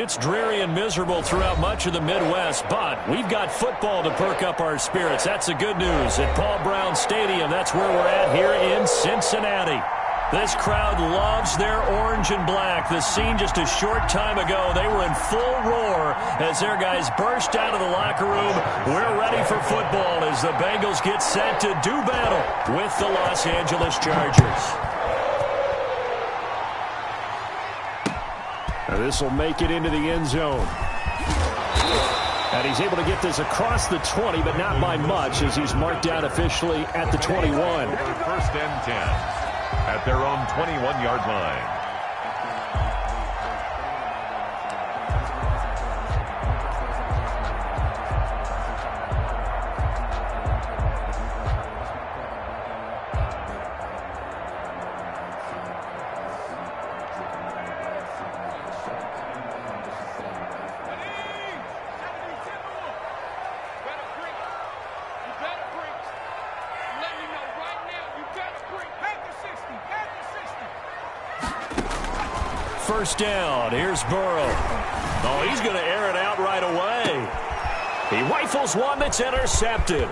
It's dreary and miserable throughout much of the Midwest, but we've got football to perk up our spirits. That's the good news. At Paul Brown Stadium, that's where we're at here in Cincinnati. This crowd loves their orange and black. The scene just a short time ago, they were in full roar as their guys burst out of the locker room. We're ready for football as the Bengals get set to do battle with the Los Angeles Chargers. This will make it into the end zone. And he's able to get this across the 20, but not by much as he's marked down officially at the 21. First and 10 at their own 21-yard line. First down. Here's Burrow. Oh, he's going to air it out right away. He rifles one that's intercepted.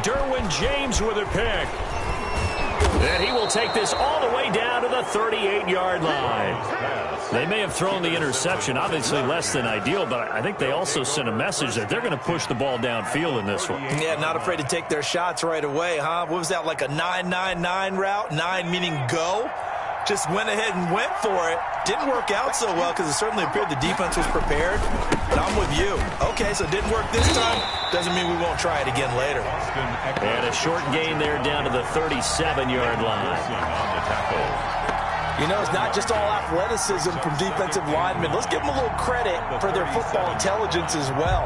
Derwin James with a pick. And he will take this all the way down to the 38-yard line. They may have thrown the interception, obviously less than ideal, but I think they also sent a message that they're going to push the ball downfield in this one. Yeah, not afraid to take their shots right away, huh? What was that, like a 9-9-9 route? 9 meaning go? Just went ahead and went for it. Didn't work out so well because it certainly appeared the defense was prepared. But I'm with you. Okay, so it didn't work this time. Doesn't mean we won't try it again later. And a short gain there down to the 37-yard line. You know, it's not just all athleticism from defensive linemen. Let's give them a little credit for their football intelligence as well.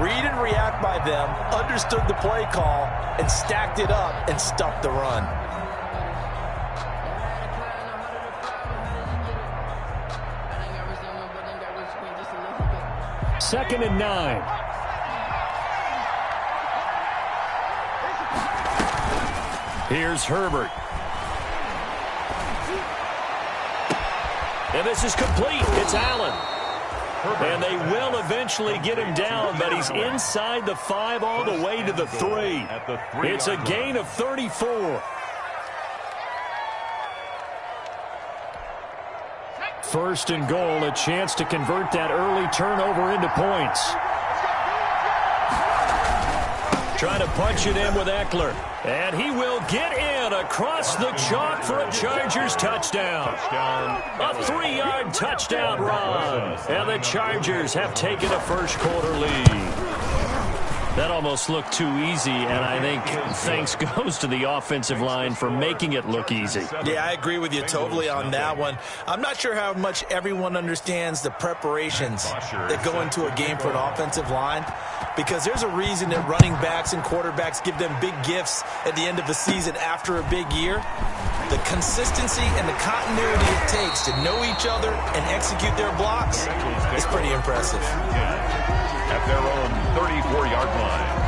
Read and react by them, understood the play call, and stacked it up and stuffed the run. Second and 9. Here's Herbert. And this is complete. It's Allen. And they will eventually get him down, but he's inside the 5 all the way to the 3. It's a gain of 34. First and goal, a chance to convert that early turnover into points. Trying to punch it in with Eckler. And he will get in across the chalk for a Chargers touchdown. A 3-yard touchdown run. And the Chargers have taken a first-quarter lead. That almost looked too easy, and I think thanks goes to the offensive line for making it look easy. Yeah, I agree with you totally on that one. I'm not sure how much everyone understands the preparations that go into a game for an offensive line, because there's a reason that running backs and quarterbacks give them big gifts at the end of the season after a big year. The consistency and the continuity it takes to know each other and execute their blocks is pretty impressive. At their own 34-yard line.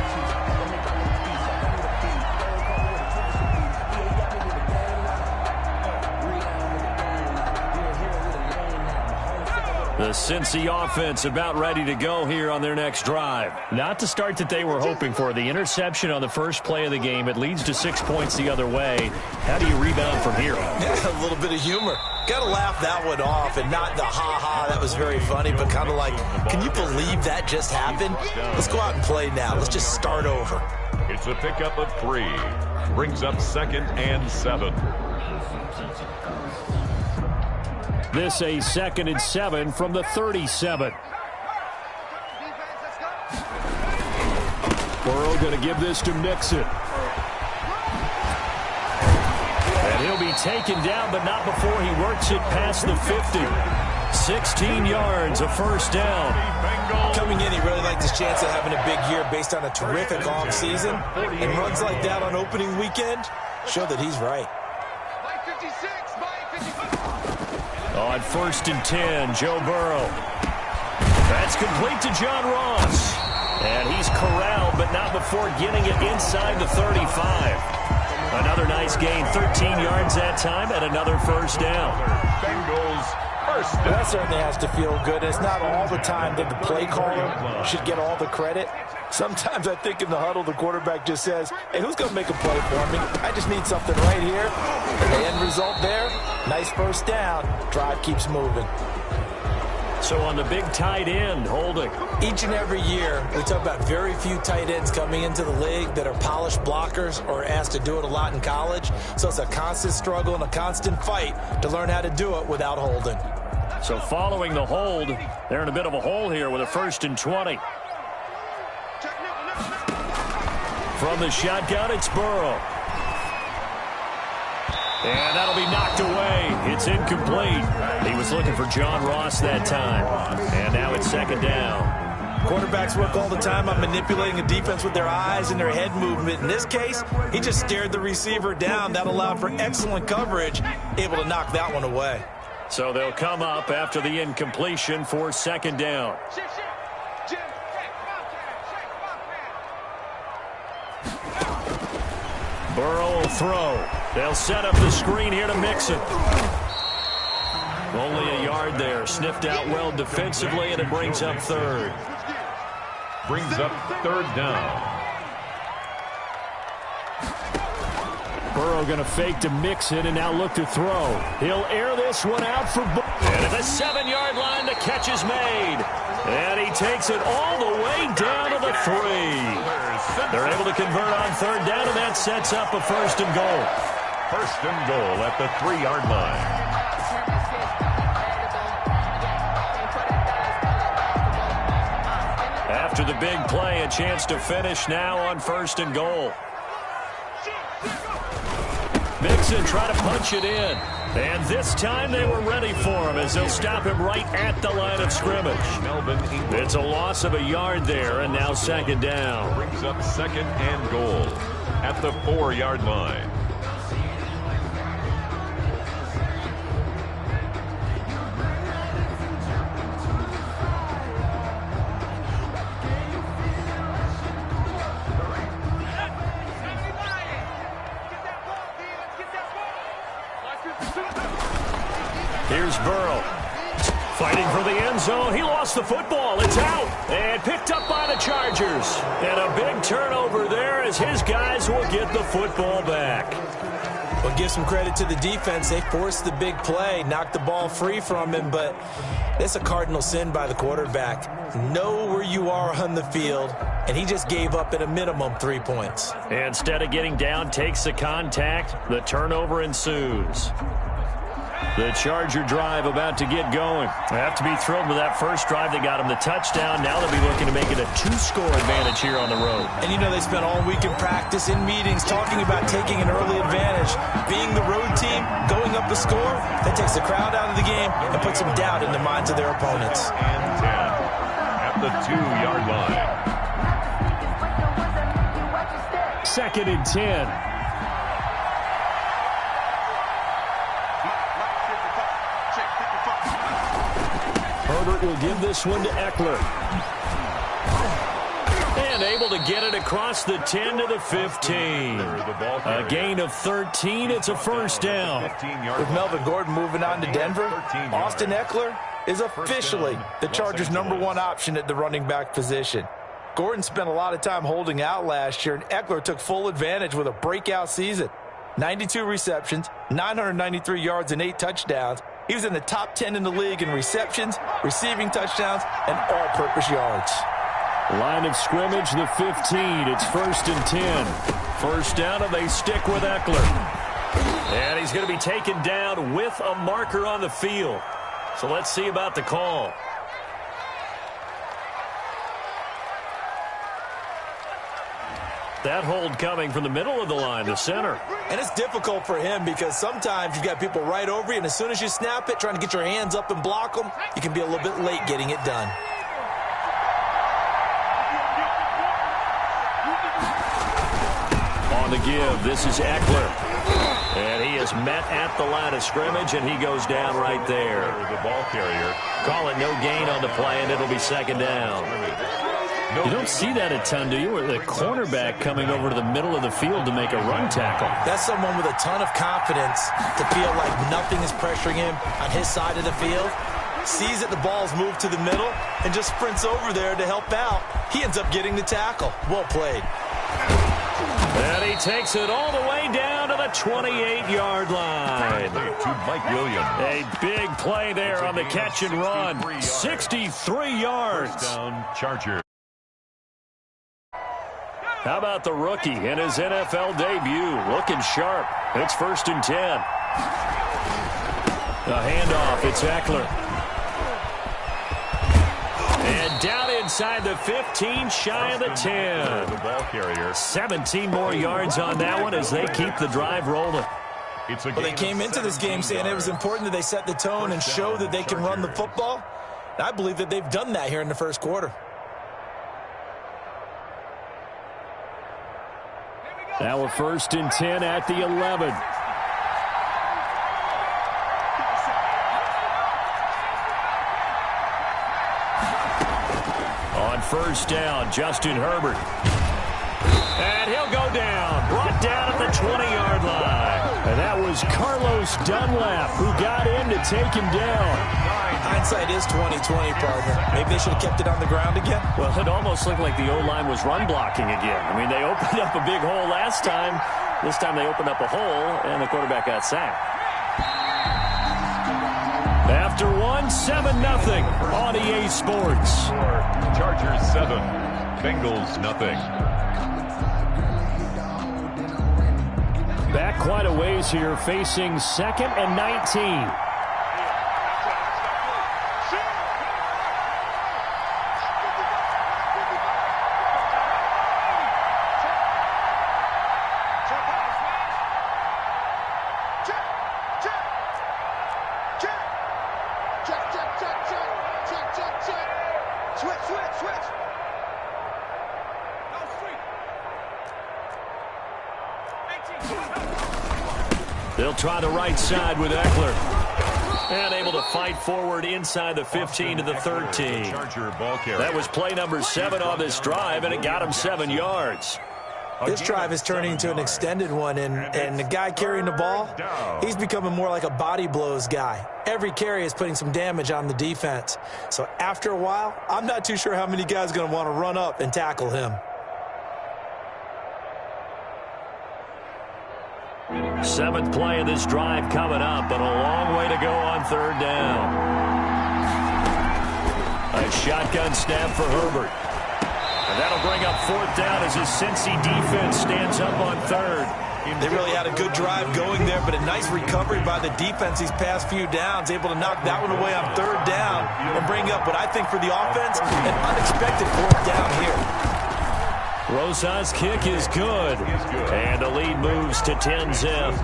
The Cincy offense about ready to go here on their next drive. Not the start that they were hoping for. The interception on the first play of the game. It leads to 6 points the other way. How do you rebound from here? Yeah, a little bit of humor. Got to laugh that one off and not the ha-ha, that was very funny, but kind of like, can you believe that just happened? Let's go out and play now. Let's just start over. It's a pickup of 3. Brings up 2nd and 7. This a 2nd and 7 from the 37. Burrow going to give this to Mixon. And he'll be taken down, but not before he works it past the 50. 16 yards, a first down. Coming in, he really liked his chance of having a big year based on a terrific offseason. And runs like that on opening weekend show that he's right. On 1st and 10, Joe Burrow. That's complete to John Ross. And he's corralled, but not before getting it inside the 35. Another nice gain, 13 yards that time, and another first down. Bengals First down. That certainly has to feel good. It's not all the time that the play caller should get all the credit. Sometimes I think in the huddle, the quarterback just says, hey, who's going to make a play for me? I just need something right here. And the end result there, nice first down. Drive keeps moving. So on the big tight end, holding. Each and every year, we talk about very few tight ends coming into the league that are polished blockers or asked to do it a lot in college. So it's a constant struggle and a constant fight to learn how to do it without holding. So following the hold, they're in a bit of a hole here with a 1st and 20. From the shotgun, it's Burrow. And that'll be knocked away. It's incomplete. He was looking for John Ross that time. And now it's 2nd down. Quarterbacks work all the time on manipulating a defense with their eyes and their head movement. In this case, he just stared the receiver down. That allowed for excellent coverage, able to knock that one away. So they'll come up after the incompletion for 2nd down. Burrow will throw. They'll set up the screen here to Mixon. Only a yard there. Sniffed out well defensively, and it brings up 3rd. Brings up 3rd down. Burrow going to fake to Mixon and now look to throw. He'll air this one out for and at the 7-yard line, the catch is made. And he takes it all the way down to the 3. They're able to convert on 3rd down, and that sets up a 1st and goal. 1st and goal at the 3-yard line. After the big play, a chance to finish now on 1st and goal. Mixon try to punch it in. And this time they were ready for him as they'll stop him right at the line of scrimmage. It's a loss of a yard there, and now 2nd down. Brings up 2nd and goal at the 4-yard line. Here's Burrow. Fighting for the end zone. He lost the football. It's out. And picked up by the Chargers. And a big turnover there as his guys will get the football back. Well, give some credit to the defense. They forced the big play, knocked the ball free from him, but it's a cardinal sin by the quarterback. Know where you are on the field, and he just gave up at a minimum 3 points. Instead of getting down, takes the contact. The turnover ensues. The Charger drive about to get going. They have to be thrilled with that first drive. They got him the touchdown. Now they'll be looking to make it a 2-score advantage here on the road. And you know they spent all week in practice, in meetings, talking about taking an early advantage. Being the road team, going up a score, that takes the crowd out of the game and puts some doubt in the minds of their opponents. And 10 at the 2-yard line. 2nd and 10. Herbert will give this one to Eckler. And able to get it across the 10 to the 15. A gain of 13. It's a 1st down. With Melvin Gordon moving on to Denver, Austin Eckler is officially the Chargers' #1 option at the running back position. Gordon spent a lot of time holding out last year, and Eckler took full advantage with a breakout season. 92 receptions, 993 yards, and 8 touchdowns. He was in the top 10 in the league in receptions, receiving touchdowns, and all-purpose yards. Line of scrimmage, the 15. It's 1st and 10. 1st down, and they stick with Eckler. And he's going to be taken down with a marker on the field. So let's see about the call. That hold coming from the middle of the line, the center. And it's difficult for him because sometimes you've got people right over you, and as soon as you snap it, trying to get your hands up and block them, you can be a little bit late getting it done. On the give, this is Eckler. And he is met at the line of scrimmage, and he goes down right there. The ball carrier. Call it no gain on the play, and it'll be 2nd down. You don't see that a ton, do you? Where the cornerback coming over to the middle of the field to make a run tackle. That's someone with a ton of confidence to feel like nothing is pressuring him on his side of the field. Sees that the ball's moved to the middle and just sprints over there to help out. He ends up getting the tackle. Well played. And he takes it all the way down to the 28-yard line. To Mike Williams. A big play there on the catch and run. 63 yards. First down, Chargers. How about the rookie in his NFL debut? Looking sharp. It's 1st and 10. The handoff. It's Eckler. And down inside the 15, shy of the 10. The ball carrier. 17 more yards on that one as they keep the drive rolling. Well, they came into this game saying it was important that they set the tone and show that they can run the football. And I believe that they've done that here in the first quarter. Now we're 1st and 10 at the 11. On 1st down, Justin Herbert. And he'll go down. Brought down at the 20-yard line. And that was Carlos Dunlap who got in to take him down. Hindsight is 20/20, partner. Maybe they should have kept it on the ground again. Well, it almost looked like the O-line was run blocking again. I mean, they opened up a big hole last time. This time they opened up a hole, and the quarterback got sacked. After one, 7-0 on EA Sports. Chargers 7, Bengals nothing. Back quite a ways here, facing 2nd and 19. They'll try the right side with Eckler. And able to fight forward inside the 15 to the 13. That was play number 7 on this drive, and it got him 7 yards. This drive is turning into an extended one, and the guy carrying the ball, he's becoming more like a body blows guy. Every carry is putting some damage on the defense. So after a while, I'm not too sure how many guys are going to want to run up and tackle him. 7th play of this drive coming up, but a long way to go on 3rd down. A shotgun snap for Herbert. And that'll bring up 4th down as his Cincy defense stands up on 3rd. They really had a good drive going there, but a nice recovery by the defense these past few downs, able to knock that one away on 3rd down and bring up what I think for the offense, an unexpected 4th down here. Rosas' kick is good, and the lead moves to 10-zip.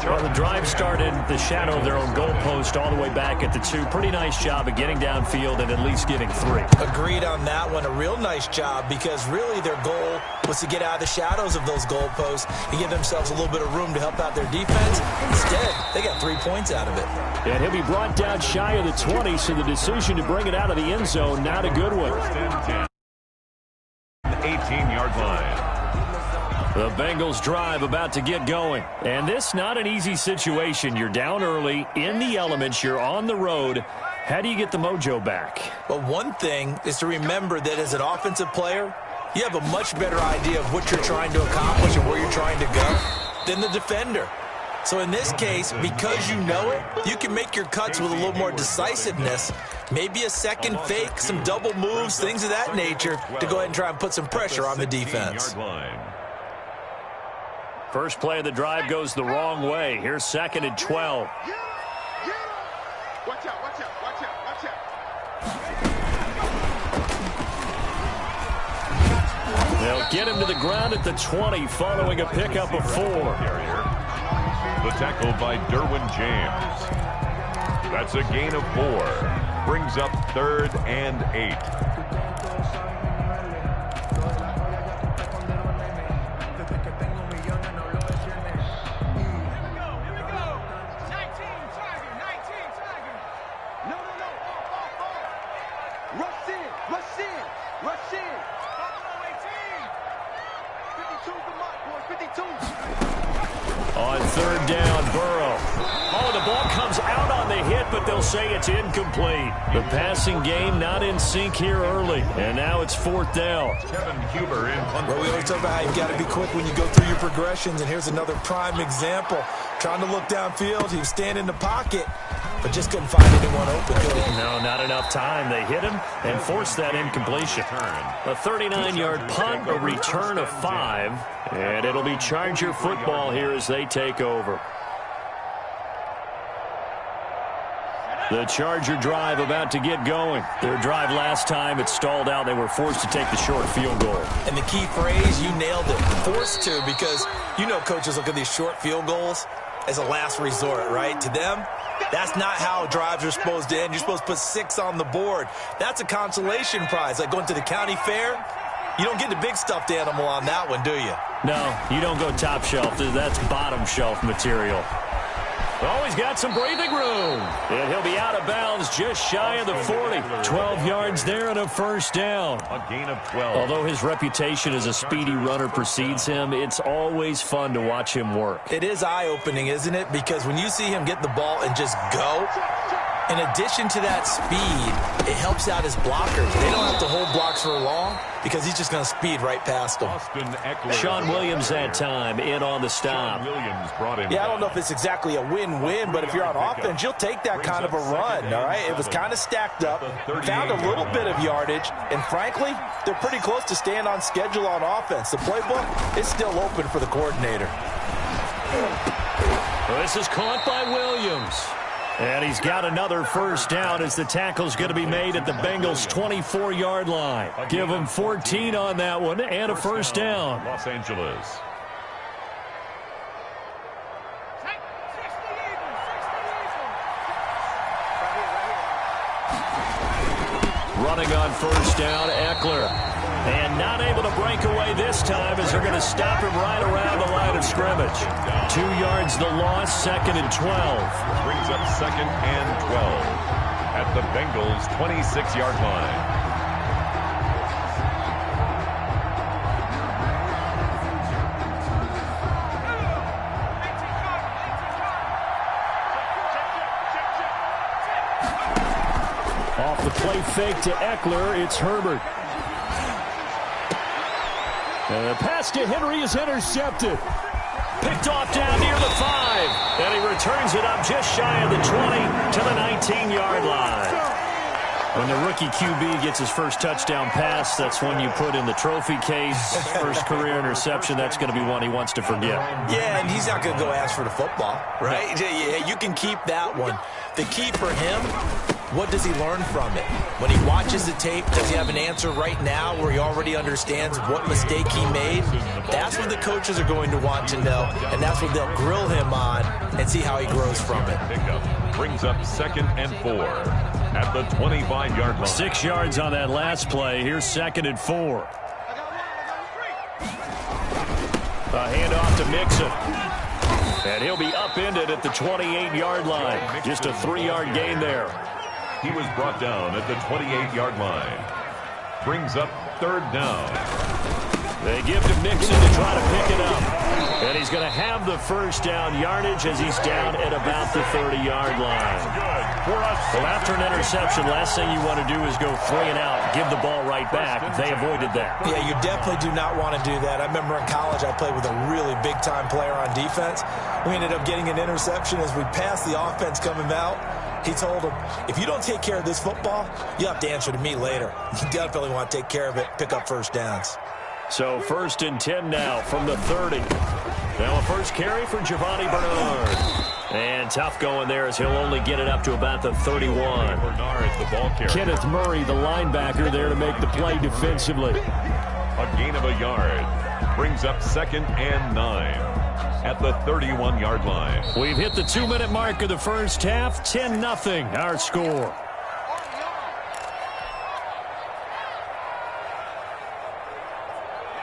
Well, the drive started the shadow of their own goalpost all the way back at the 2. Pretty nice job of getting downfield and at least getting 3. Agreed on that one. A real nice job because really their goal was to get out of the shadows of those goalposts and give themselves a little bit of room to help out their defense. Instead, they got 3 points out of it. And he'll be brought down shy of the 20, so the decision to bring it out of the end zone, not a good one. 18-yard line. The Bengals drive about to get going. And this not an easy situation. You're down early, in the elements, you're on the road. How do you get the mojo back? Well, one thing is to remember that as an offensive player, you have a much better idea of what you're trying to accomplish and where you're trying to go than the defender. So in this case, because you know it, you can make your cuts with a little more decisiveness. Maybe a second fake, some double moves, things of that nature to go ahead and try and put some pressure on the defense. First play of the drive goes the wrong way. Here's 2nd and 12. Watch out, watch out, watch out, watch out. They'll get him to the ground at the 20 following a pickup of 4. The tackle by Derwin James. That's a gain of 4. Brings up 3rd and 8. Rush in, rush in, rush in. 3rd down, Burrow. Oh, the ball comes out on the hit, but they'll say it's incomplete. The passing game not in sync here early, and now it's 4th down. Kevin Huber in punt. Well, we always talk about how you've got to be quick when you go through your progressions, and here's another prime example. Trying to look downfield, he was standing in the pocket, but just couldn't find anyone open, could he? No, not enough time. They hit him and forced that incompletion. A 39-yard punt, a return of 5, and it'll be Charger football here as they take over. The Charger drive about to get going. Their drive last time, it stalled out. They were forced to take the short field goal. And the key phrase, you nailed it, forced to, because you know coaches look at these short field goals as a last resort, right? To them, that's not how drives are supposed to end. You're supposed to put 6 on the board. That's a consolation prize, like going to the county fair. You don't get the big stuffed animal on that one, do you? No, you don't go top shelf. That's bottom shelf material. Oh, he's got some breathing room. And he'll be out of bounds just shy of the 40. 12 yards there and a 1st down. A gain of 12. Although his reputation as a speedy runner precedes him, it's always fun to watch him work. It is eye-opening, isn't it? Because when you see him get the ball and just go, in addition to that speed, it helps out his blockers. They don't have to hold blocks for long because he's just going to speed right past them. Sean Williams that time in on the stop. Yeah, I don't know if it's exactly a win-win, but if you're on offense, you'll take that kind of a run, all right? It was kind of stacked up, found a little bit of yardage, and frankly, they're pretty close to staying on schedule on offense. The playbook is still open for the coordinator. Well, this is caught by Williams. And he's got another 1st down as the tackle's going to be made at the Bengals' 24-yard line. Give him 14 on that one and a 1st down. Los Angeles. Running on 1st down, Eckler. And not able to break away this time as they're going to stop him right around the line of scrimmage. 2 yards the loss, 2nd and 12. Brings up 2nd and 12 at the Bengals' 26-yard line. Off the play fake to Eckler, it's Herbert. And the pass to Henry is intercepted. Picked off down near the 5. And he returns it up just shy of the 20 to the 19-yard line. When the rookie QB gets his first touchdown pass, that's when you put in the trophy case. First career interception, that's going to be one he wants to forget. Yeah, and he's not going to go ask for the football, right? Yeah, you can keep that one. The key for him, what does he learn from it? When he watches the tape, does he have an answer right now where he already understands what mistake he made? That's what the coaches are going to want to know, and that's what they'll grill him on and see how he grows from it. Pickup brings up 2nd and 4 at the 25-yard line. 6 yards on that last play. Here's 2nd and 4. A handoff to Mixon. And he'll be upended at the 28-yard line. Just a 3-yard gain there. He was brought down at the 28-yard line. Brings up 3rd down. They give to Mixon to try to pick it up. And he's going to have the 1st down yardage as he's down at about the 30-yard line. Well, after an interception, last thing you want to do is go 3 and out, give the ball right back. They avoided that. Yeah, you definitely do not want to do that. I remember in college I played with a really big-time player on defense. We ended up getting an interception as we passed the offense coming out. He told him, if you don't take care of this football, you'll have to answer to me later. You definitely want to take care of it, pick up 1st downs. So 1st and 10 now from the 30. Now a first carry for Giovanni Bernard. And tough going there as he'll only get it up to about the 31. Bernard, the ball carrier. Kenneth Murray, the linebacker, there to make the play defensively. A gain of a yard. Brings up 2nd and 9 at the 31-yard line. We've hit the 2-minute mark of the first half. 10-0 our score.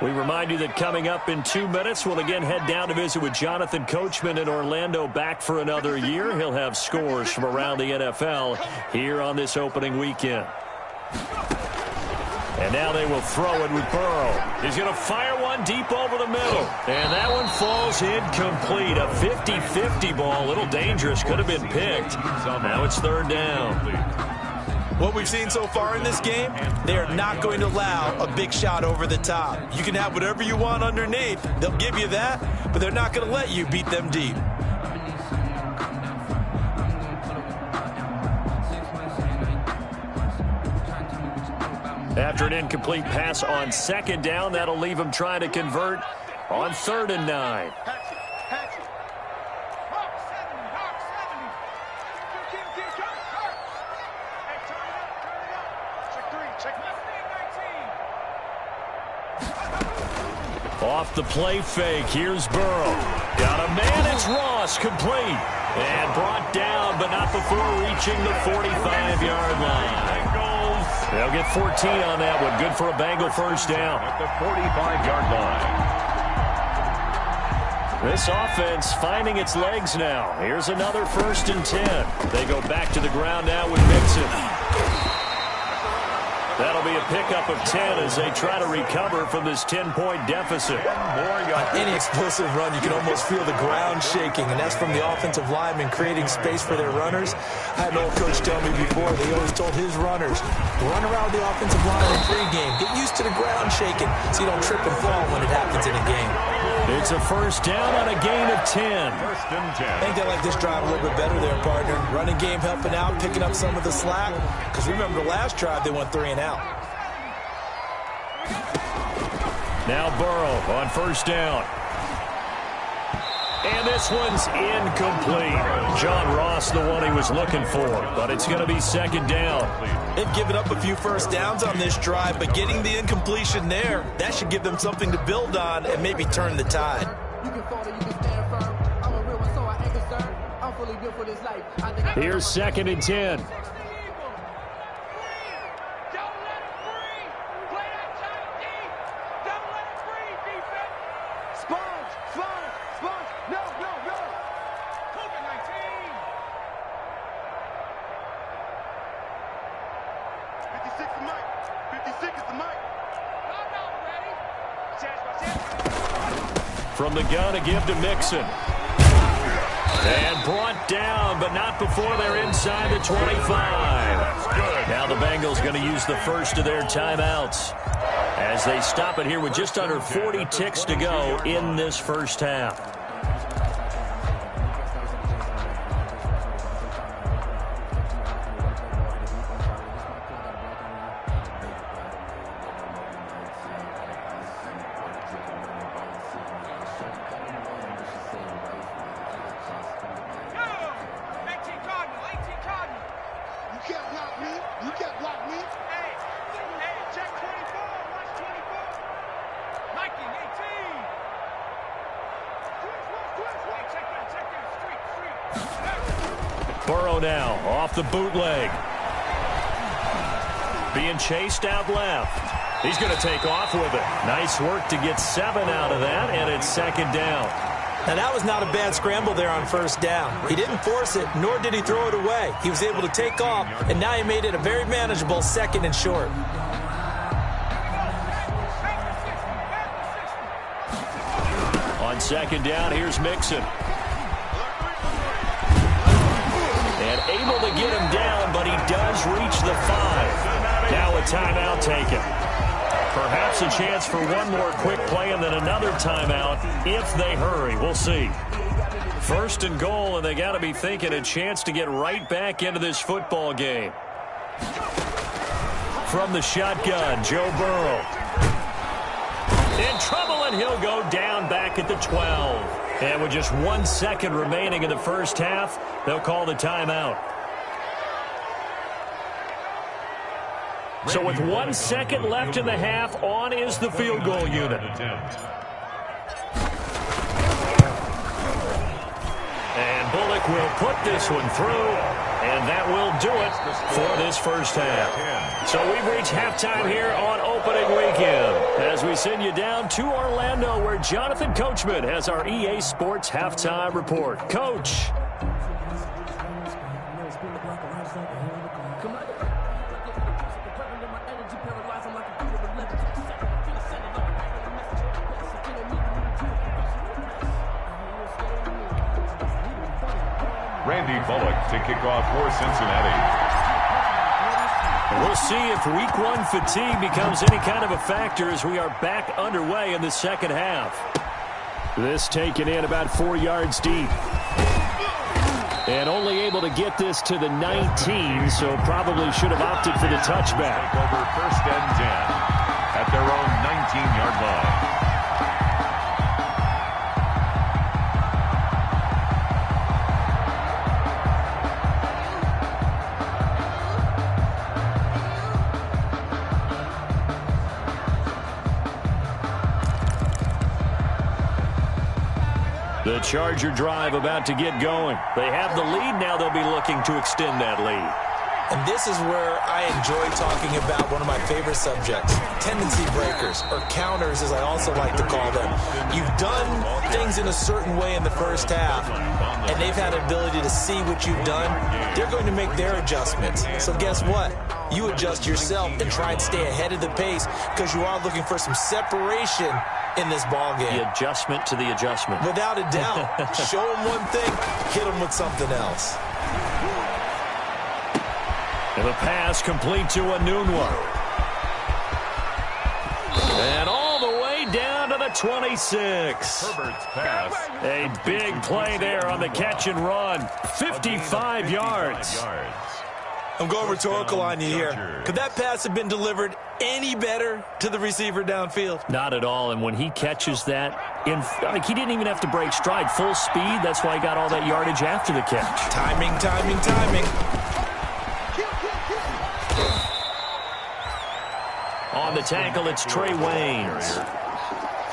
We remind you that coming up in 2 minutes, we'll again head down to visit with Jonathan Coachman in Orlando, back for another year. He'll have scores from around the NFL here on this opening weekend. And now they will throw it with Burrow. He's going to fire one one deep over the middle. And that one falls incomplete. A 50-50 ball. A little dangerous. Could have been picked. Now it's third down. What we've seen so far in this game, they are not going to allow a big shot over the top. You can have whatever you want underneath. They'll give you that, but they're not going to let you beat them deep. After an incomplete pass on second down, that'll leave him trying to convert on 3rd and 9. Off the play fake, here's Burrow. Got a man, it's Ross, complete. And brought down, but not before reaching the 45-yard line. They'll get 14 on that one. Good for a Bengal first down. At the 45-yard line. This offense finding its legs now. Here's another 1st and 10. They go back to the ground now with Mixon. That'll be a pickup of 10 as they try to recover from this 10-point deficit. On any explosive run, you can almost feel the ground shaking, and that's from the offensive linemen creating space for their runners. I had an old coach tell me before, they always told his runners, run around the offensive line in pregame. Get used to the ground shaking so you don't trip and fall when it happens in a game. It's a first down on a gain of 10. 1st and 10. I think they like this drive a little bit better there, partner. Running game helping out, picking up some of the slack. Because remember the last drive, they went 3 and out. Now Burrow on 1st down. And this one's incomplete. John Ross, the one he was looking for, but it's going to be 2nd down. They've given up a few first downs on this drive, but getting the incompletion there, that should give them something to build on and maybe turn the tide. Here's 2nd and 10. From the gun, a give to Mixon. And brought down, but not before they're inside the 25. Now the Bengals going to use the first of their timeouts as they stop it here with just under 40 ticks to go in this first half. Burrow now off the bootleg. Being chased out left. He's going to take off with it. Nice work to get 7 out of that, and it's 2nd down. Now, that was not a bad scramble there on 1st down. He didn't force it, nor did he throw it away. He was able to take off, and now he made it a very manageable 2nd and short. On 2nd down, here's Mixon. And able to get him down, but he does reach the 5. Now a timeout taken. Perhaps a chance for one more quick play and then another timeout if they hurry. We'll see. 1st and goal, and they got to be thinking a chance to get right back into this football game. From the shotgun, Joe Burrow. In trouble, and he'll go down back at the 12. And with just 1 second remaining in the first half, they'll call the timeout. So with 1 second left in the half, on is the field goal unit. And Bullock will put this one through, and that will do it for this first half. So we've reached halftime here on opening weekend as we send you down to Orlando where Jonathan Coachman has our EA Sports halftime report. Coach. Randy Bullock to kick off for Cincinnati. We'll see if Week 1 fatigue becomes any kind of a factor as we are back underway in the second half. This taken in about 4 yards deep. And only able to get this to the 19, so probably should have opted for the touchback. Take over 1st and 10 at their own 19-yard line. The Charger drive about to get going. They have the lead. Now they'll be looking to extend that lead. And this is where I enjoy talking about one of my favorite subjects, tendency breakers, or counters as I also like to call them. You've done things in a certain way in the first half, and they've had an ability to see what you've done. They're going to make their adjustments. So guess what? You adjust yourself and try and stay ahead of the pace because you are looking for some separation in this ball game. The adjustment to the adjustment. Without a doubt. Show them one thing, hit them with something else. And the pass complete to Anunwa. And all the way down to the 26. Herbert's pass. A big play there on the catch and run. 55 yards. I'm going rhetorical on you here. Could that pass have been delivered any better to the receiver downfield? Not at all. And when he catches that, he didn't even have to break stride. Full speed. That's why he got all that yardage after the catch. Timing, timing, timing. On the tackle, it's Trey Waynes.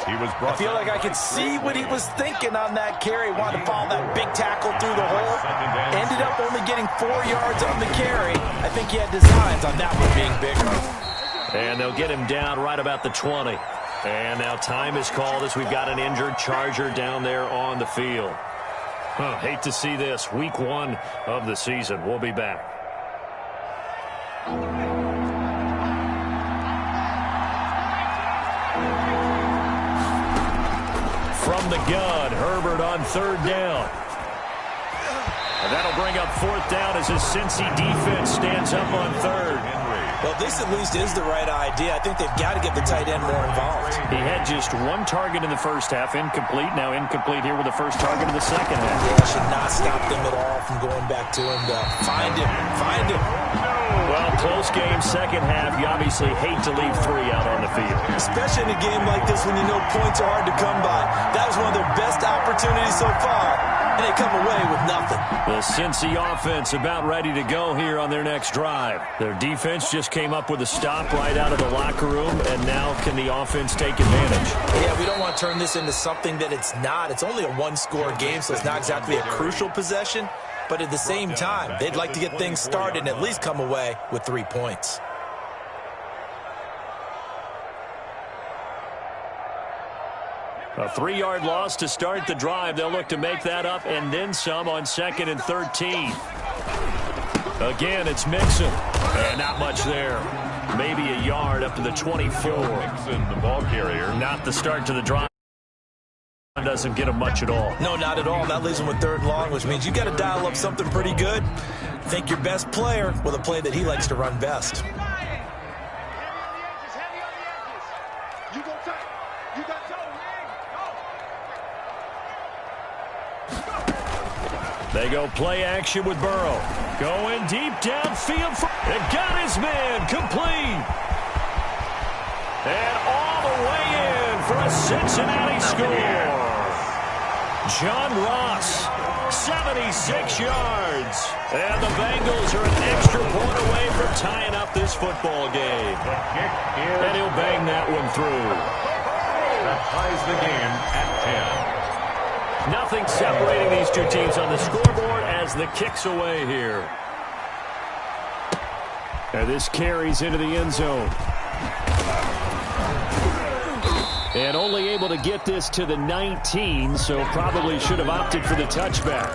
I feel like I could see what he was thinking on that carry. Wanted to follow that big tackle through the hole. Ended up only getting 4 yards on the carry. I think he had designs on that one being bigger. And they'll get him down right about the 20. And now time is called as we've got an injured Charger down there on the field. Hate to see this. Week 1 of the season. We'll be back. From the gun, Herbert on 3rd down. And that'll bring up 4th down as his Cincy defense stands up on 3rd. Well, this at least is the right idea. I think they've got to get the tight end more involved. He had just 1 target in the first half, incomplete. Now incomplete here with the first target in the second half. Yeah, should not stop them at all from going back to him. Find him. Find him. Well, close game, second half. You obviously hate to leave 3 out on the field. Especially in a game like this when you know points are hard to come by. That was one of their best opportunities so far, and they come away with nothing. The Cincy offense about ready to go here on their next drive. Their defense just came up with a stop right out of the locker room, and now can the offense take advantage? Yeah, we don't want to turn this into something that it's not. It's only a 1-score game, so it's not exactly a crucial possession. But at the same time, they'd like to get things started and at least come away with 3 points. A 3-yard loss to start the drive. They'll look to make that up and then some on 2nd and 13. Again, it's Mixon. And not much there. Maybe a yard up to the 24. Mixon, the ball carrier. Not the start to the drive. Doesn't get him much at all. No, not at all. That leaves him with 3rd and long, which means you got to dial up something pretty good. Think your best player with a play that he likes to run best. They go play action with Burrow. Going deep downfield. It got his man complete. And all the way in for a Cincinnati score. John Ross, 76 yards. And the Bengals are an extra point away from tying up this football game. And he'll bang that one through. That ties the game at 10. Nothing separating these two teams on the scoreboard as the kick's away here. And this carries into the end zone. And only able to get this to the 19, so probably should have opted for the touchback.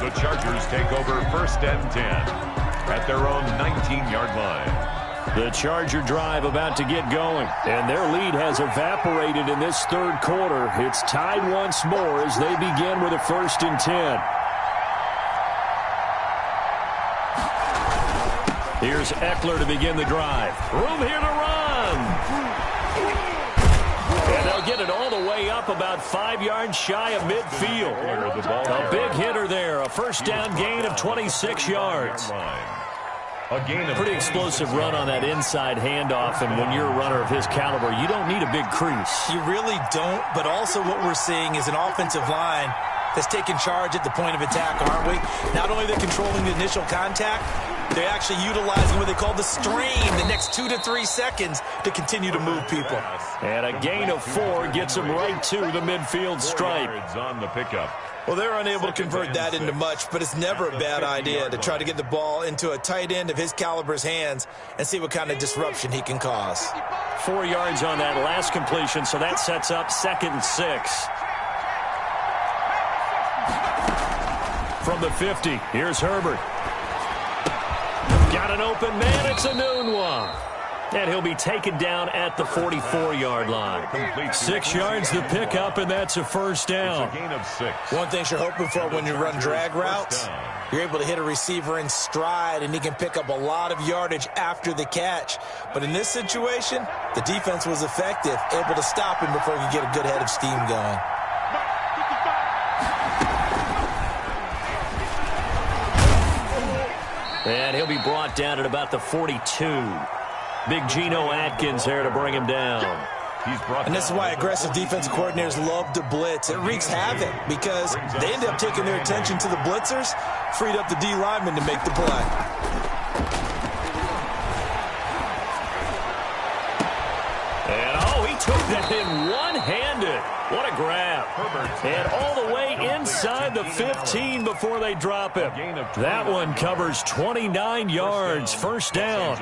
The Chargers take over 1st and 10 at their own 19-yard line. The Charger drive about to get going, and their lead has evaporated in this 3rd quarter. It's tied once more as they begin with a 1st and 10. Here's Eckler to begin the drive. Room here to run. And they'll get it all the way up about 5 yards shy of midfield. A big hitter there. A first down gain of 26 yards. A pretty explosive run on that inside handoff, and when you're a runner of his caliber, you don't need a big crease. You really don't, but also what we're seeing is an offensive line that's taking charge at the point of attack, aren't we? Not only are they controlling the initial contact, they're actually utilizing what they call the strain the next 2 to 3 seconds to continue to move people. And a gain of 4 gets them right to the midfield stripe. On the pickup. Well, they're unable to convert that into much, but it's never a bad idea to try to get the ball into a tight end of his caliber's hands and see what kind of disruption he can cause. 4 yards on that last completion, so that sets up 2nd and 6. From the 50, here's Herbert. Got an open man, it's a noon one. And he'll be taken down at the 44-yard line. 6 yards the pickup, and that's a first down. It's a gain of 6. One thing you're hoping for when you run drag routes, you're able to hit a receiver in stride, and he can pick up a lot of yardage after the catch. But in this situation, the defense was effective, able to stop him before he could get a good head of steam going. And he'll be brought down at about the 42. Big Geno Atkins there to bring him down. And this is why aggressive defensive coordinators love to blitz. It wreaks havoc because they end up taking their attention to the blitzers, freed up the D lineman to make the play. And, oh, he took that in one-handed. What a grab. And all the way inside the 15 before they drop him. That one covers 29 yards. First down.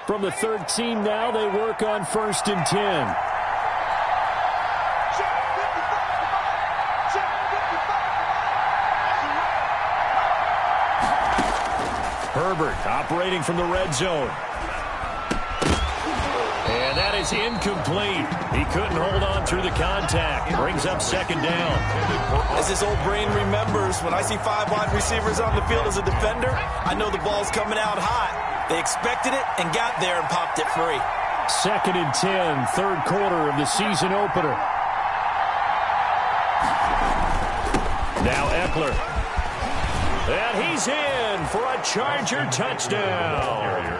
From the 13 now, they work on 1st and 10. Herbert operating from the red zone. And that is incomplete. He couldn't hold on through the contact. Brings up 2nd down. As his old brain remembers, when I see 5 wide receivers on the field as a defender, I know the ball's coming out hot. They expected it and got there and popped it free. 2nd and 10, 3rd quarter of the season opener. Now Eckler. And he's in for a Charger touchdown.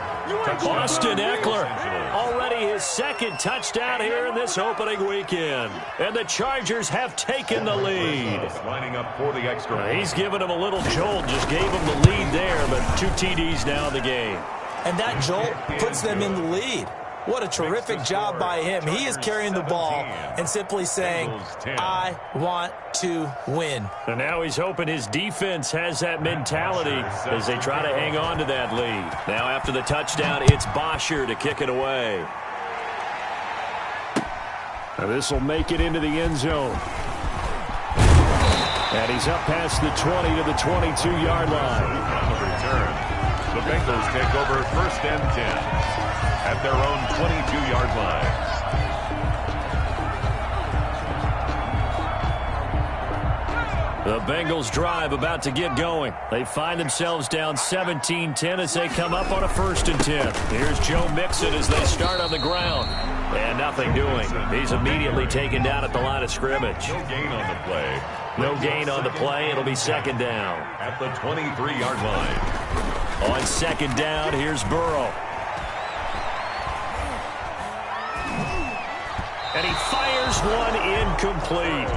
Austin Eckler, already his 2nd touchdown here in this opening weekend. And the Chargers have taken the lead. Lining up for the extra. He's given him a little jolt, just gave him the lead there, but 2 TDs now in the game. And that jolt puts them in the lead. What a terrific job by him. He is carrying the ball and simply saying, I want to win. And now he's hoping his defense has that mentality as they try to hang on to that lead. Now after the touchdown, it's Bosher to kick it away. Now this will make it into the end zone. And he's up past the 20 to the 22-yard line. On the return, the Bengals take over 1st and 10. At their own 22-yard line. The Bengals drive about to get going. They find themselves down 17-10 as they come up on a 1st and 10. Here's Joe Mixon as they start on the ground. And nothing doing. He's immediately taken down at the line of scrimmage. No gain on the play. No gain on the play. It'll be 2nd down. At the 23-yard line. On 2nd down, here's Burrow. And he fires one incomplete.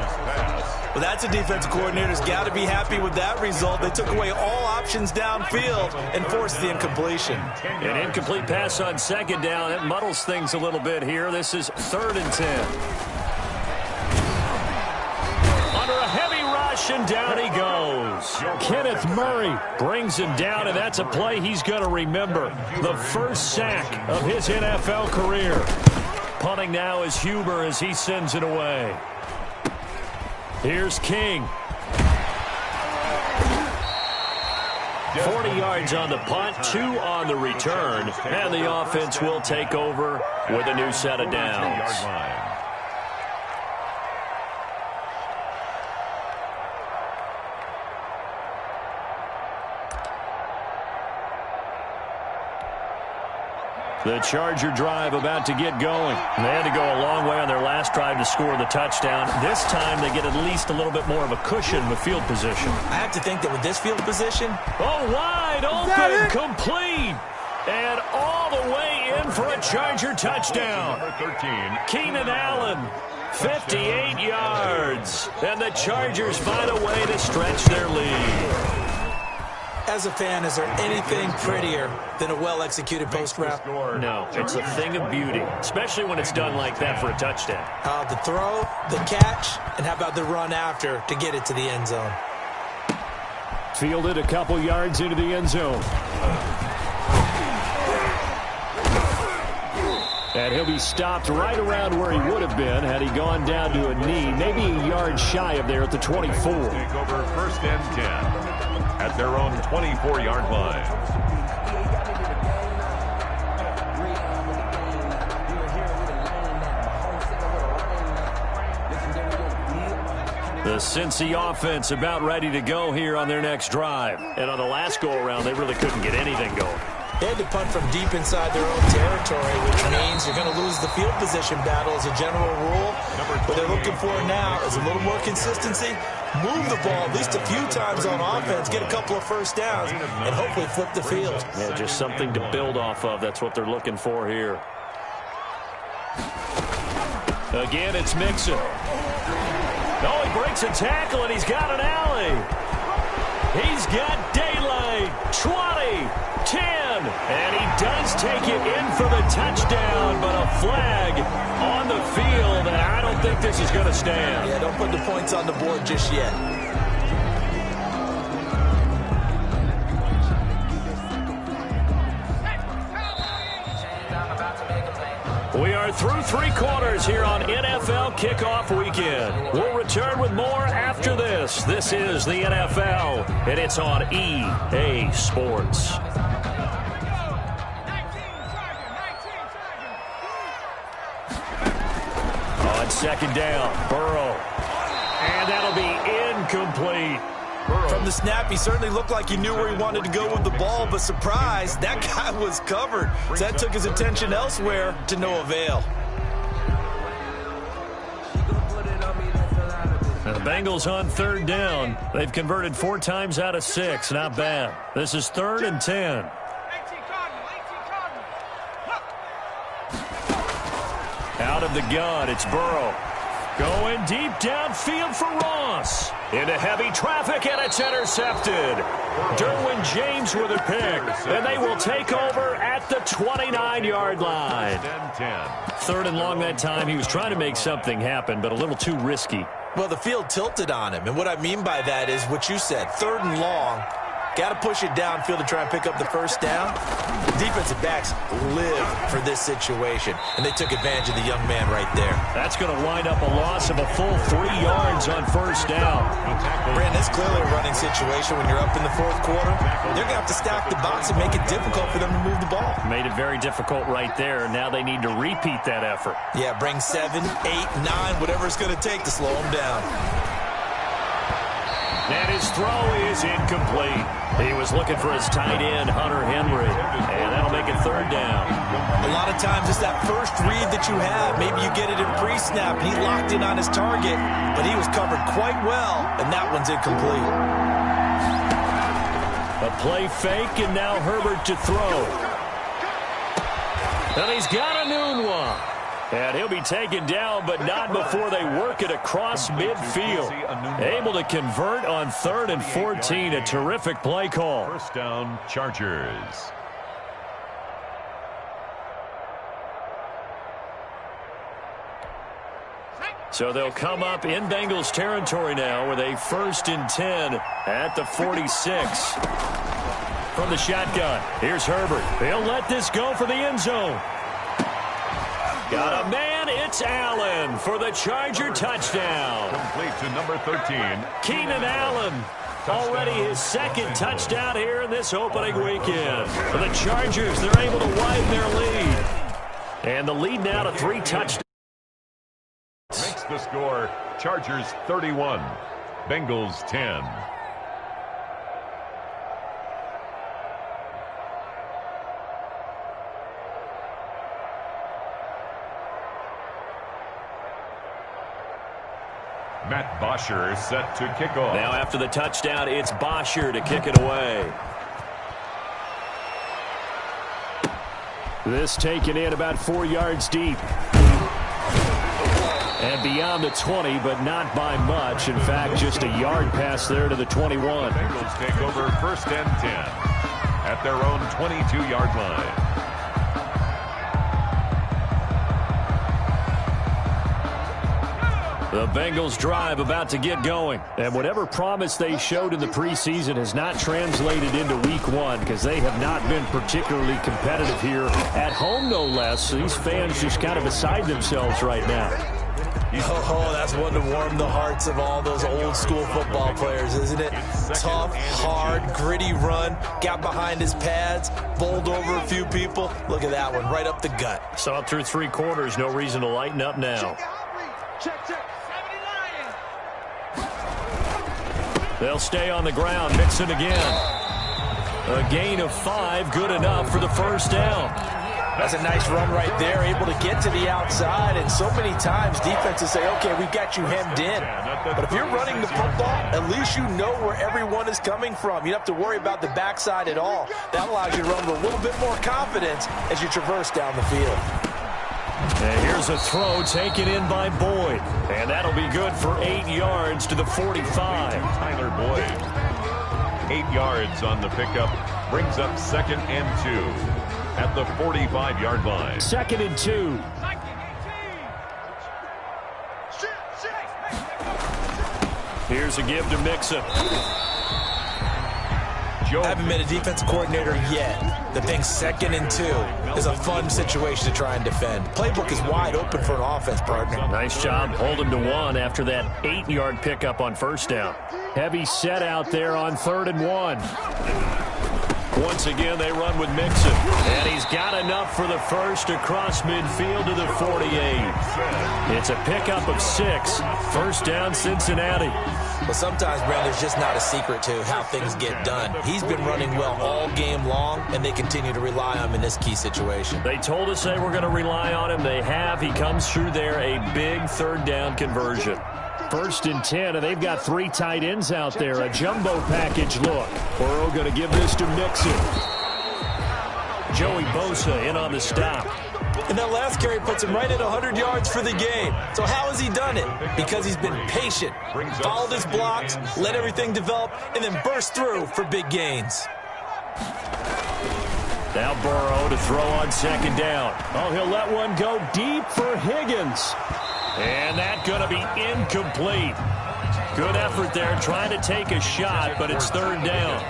Well, that's a defensive coordinator's got to be happy with that result. They took away all options downfield and forced the incompletion. An incomplete pass on 2nd down. It muddles things a little bit here. This is 3rd and 10. Under a heavy rush, and down he goes. Kenneth Murray brings him down, and that's a play he's going to remember. The first sack of his NFL career. Punting now is Huber as he sends it away. Here's King. 40 yards on the punt, 2 on the return, and the offense will take over with a new set of downs. The Charger drive about to get going. They had to go a long way on their last drive to score the touchdown. This time they get at least a little bit more of a cushion with field position. I have to think that with this field position... Oh, wide open, complete. And all the way in for a Charger touchdown. Number 13. Keenan Allen, 58 yards. And the Chargers find a way to stretch their lead. As a fan, is there anything prettier than a well-executed post route? No, it's a thing of beauty, especially when it's done like that for a touchdown. The throw, the catch, and how about the run after to get it to the end zone? Fielded a couple yards into the end zone. And he'll be stopped right around where he would have been had he gone down to a knee, maybe a yard shy of there at the 24. Take over 1st and 10 at their own 24-yard line. The Cincy offense about ready to go here on their next drive. And on the last go-around, they really couldn't get anything going. They had to punt from deep inside their own territory, which means you're going to lose the field position battle as a general rule. What they're looking for now is a little more consistency, move the ball at least a few times on offense, get a couple of first downs, and hopefully flip the field. Yeah, just something to build off of. That's what they're looking for here. Again, it's Mixon. Oh, he breaks a tackle, and he's got an alley. He's got daylight. 20, 10, and he does take it in for the touchdown, but a flag on the field, and I don't think this is going to stand. Yeah, don't put the points on the board just yet. We are through 3 quarters here on NFL Kickoff Weekend. We'll return with more after this. This is the NFL, and it's on EA Sports. On 2nd down, Burrow. And that'll be incomplete. From the snap, he certainly looked like he knew where he wanted to go with the ball, but surprise, that guy was covered. So that took his attention elsewhere to no avail. And the Bengals on 3rd down. They've converted 4 times out of 6. Not bad. This is 3rd and 10. Out of the gun, it's Burrow. Going deep downfield for Ross. Into heavy traffic, and it's intercepted. Derwin James with a pick, and they will take over at the 29-yard line. 3rd and long that time. He was trying to make something happen, but a little too risky. Well, the field tilted on him, and what I mean by that is what you said, 3rd and long. Got to push it downfield to try and pick up the first down. Defensive backs live for this situation, and they took advantage of the young man right there. That's going to wind up a loss of a full 3 yards on 1st down. Brandon, it's clearly a running situation when you're up in the 4th quarter. They're going to have to stack the box and make it difficult for them to move the ball. Made it very difficult right there. Now they need to repeat that effort. Yeah, bring 7, 8, 9, whatever it's going to take to slow them down. And his throw is incomplete. He was looking for his tight end, Hunter Henry, and that'll make it 3rd down. A lot of times it's that first read that you have. Maybe you get it in pre-snap, and he locked in on his target, but he was covered quite well, and that one's incomplete. A play fake, and now Herbert to throw. And he's got a noon one. And he'll be taken down, but not before they work it across midfield. Able to convert on 3rd and 14. A terrific play call. 1st down, Chargers. So they'll come up in Bengals territory now with a 1st and 10 at the 46. From the shotgun, here's Herbert. They'll let this go for the end zone. Got a man, it's Allen for the Charger touchdown. Complete to number 13. Keenan Allen, already his 2nd touchdown here in this opening weekend. For the Chargers, they're able to widen their lead. And the lead now to 3 touchdowns. Makes the score, Chargers 31, Bengals 10. Matt Bosher set to kick off. Now after the touchdown, it's Bosher to kick it away. This taken in about 4 yards deep. And beyond the 20, but not by much. In fact, just a yard pass there to the 21. Bengals take over 1st and 10 at their own 22-yard line. The Bengals drive about to get going. And whatever promise they showed in the preseason has not translated into week 1 because they have not been particularly competitive here at home, no less. These fans just kind of beside themselves right now. Oh, that's one to warm the hearts of all those old-school football players, isn't it? Tough, hard, gritty run, got behind his pads, bowled over a few people. Look at that one, right up the gut. Saw it through 3 quarters, no reason to lighten up now. They'll stay on the ground, Mixon again. A gain of 5, good enough for the first down. That's a nice run right there, able to get to the outside, and so many times defenses say, okay, we've got you hemmed in. But if you're running the football, at least you know where everyone is coming from. You don't have to worry about the backside at all. That allows you to run with a little bit more confidence as you traverse down the field. And here's a throw taken in by Boyd. And that'll be good for 8 yards to the 45. Tyler Boyd. 8 yards on the pickup. Brings up 2nd and 2 at the 45-yard line. 2nd and 2. Here's a give to Mixon. I haven't been a defensive coordinator yet. The thing 2nd and 2 is a fun situation to try and defend. Playbook is wide open for an offense, partner. Nice job holding to 1 after that 8-yard pickup on 1st down. Heavy set out there on 3rd and 1. Once again, they run with Mixon. And he's got enough for the first across midfield to the 48. It's a pickup of 6. First down, Cincinnati. Well, sometimes, Brandon, there's just not a secret to how things get done. He's been running well all game long, and they continue to rely on him in this key situation. They told us they were going to rely on him. They have. He comes through there, a big 3rd down conversion. 1st and 10, and they've got 3 tight ends out there. A jumbo package look. Burrow going to give this to Mixon. Joey Bosa in on the stop. And that last carry puts him right at 100 yards for the game. So how has he done it? Because he's been patient, followed his blocks, let everything develop, and then burst through for big gains. Now Burrow to throw on 2nd down. Oh, he'll let one go deep for Higgins. And that's going to be incomplete. Good effort there trying to take a shot, but it's 3rd down.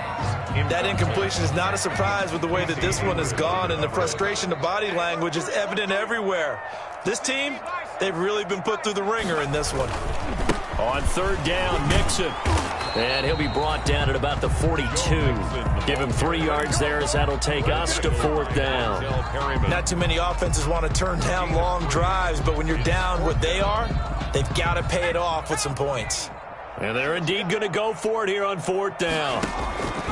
That incompletion is not a surprise with the way that this one has gone, and the frustration, the body language is evident everywhere. This team, they've really been put through the ringer in this one. On 3rd down, Mixon. And he'll be brought down at about the 42. Give him 3 yards there as that'll take us to 4th down. Not too many offenses want to turn down long drives, but when you're down what they are, they've got to pay it off with some points. And they're indeed going to go for it here on 4th down.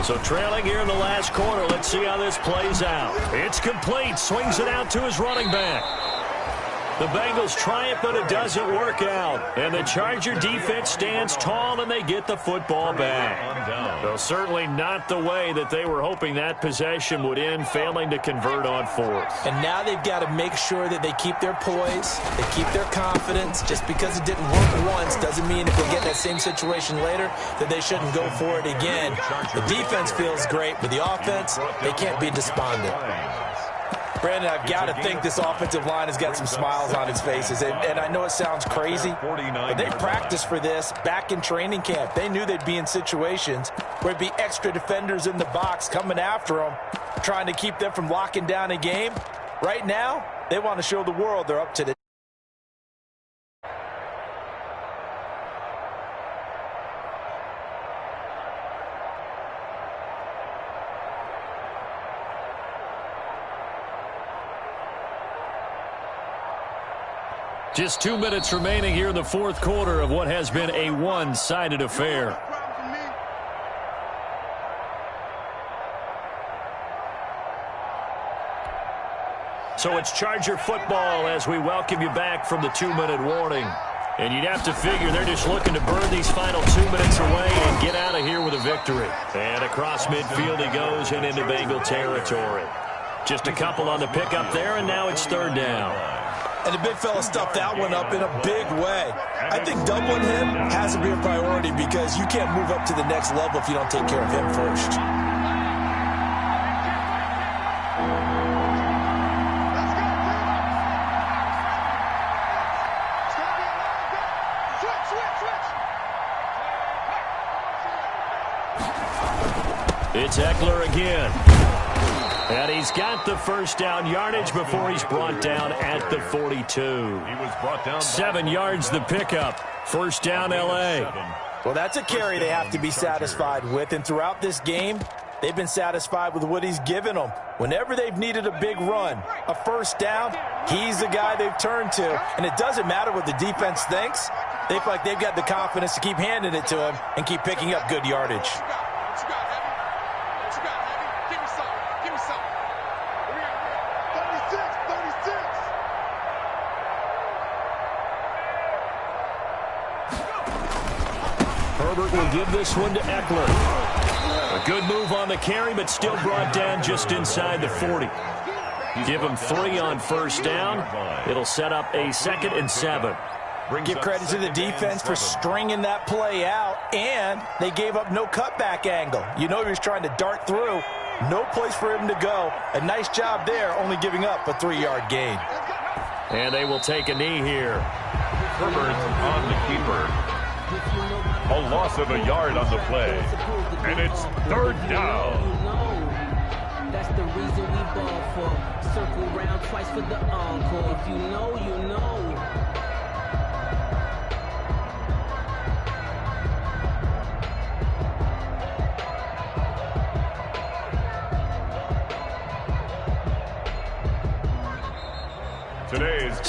So trailing here in the last quarter, let's see how this plays out. It's complete. Swings it out to his running back. The Bengals try it, but it doesn't work out. And the Charger defense stands tall, and they get the football back. So certainly not the way that they were hoping that possession would end, failing to convert on 4th. And now they've got to make sure that they keep their poise, they keep their confidence. Just because it didn't work once doesn't mean if they get in that same situation later that they shouldn't go for it again. The defense feels great, but the offense, they can't be despondent. Brandon, I've got to think this offensive line has got some smiles on its faces. And I know it sounds crazy, but they practiced for this back in training camp. They knew they'd be in situations where it'd be extra defenders in the box coming after them, trying to keep them from locking down a game. Right now, they want to show the world they're up to the Just 2 minutes remaining here in the 4th quarter of what has been a one-sided affair. So it's Charger football as we welcome you back from the 2-minute warning. And you'd have to figure they're just looking to burn these final 2 minutes away and get out of here with a victory. And across midfield he goes and into Bengal territory. Just a couple on the pickup there, and now it's third down. And the big fella stuffed that one up in a big way. I think doubling him has to be a priority because you can't move up to the next level if you don't take care of him first. It's Eckler again. And he's got the first down yardage before he's brought down at the 42. He was brought down 7 yards the pickup. First down, L.A. Well, that's a carry they have to be satisfied with. And throughout this game, they've been satisfied with what he's given them. Whenever they've needed a big run, a first down, he's the guy they've turned to. And it doesn't matter what the defense thinks. They feel like they've got the confidence to keep handing it to him and keep picking up good yardage. Herbert will give this one to Eckler. A good move on the carry, but still brought down just inside the 40. Give him 3 on first down. It'll set up a 2nd and 7. Give credit to the defense for stringing that play out, and they gave up no cutback angle. You know he was trying to dart through. No place for him to go. A nice job there, only giving up a 3-yard gain. And they will take a knee here. Herbert on the keeper. A loss of a yard on the play. And it's third down. That's the reason we ball for. Circle round twice for the encore. If you know, you know. Today's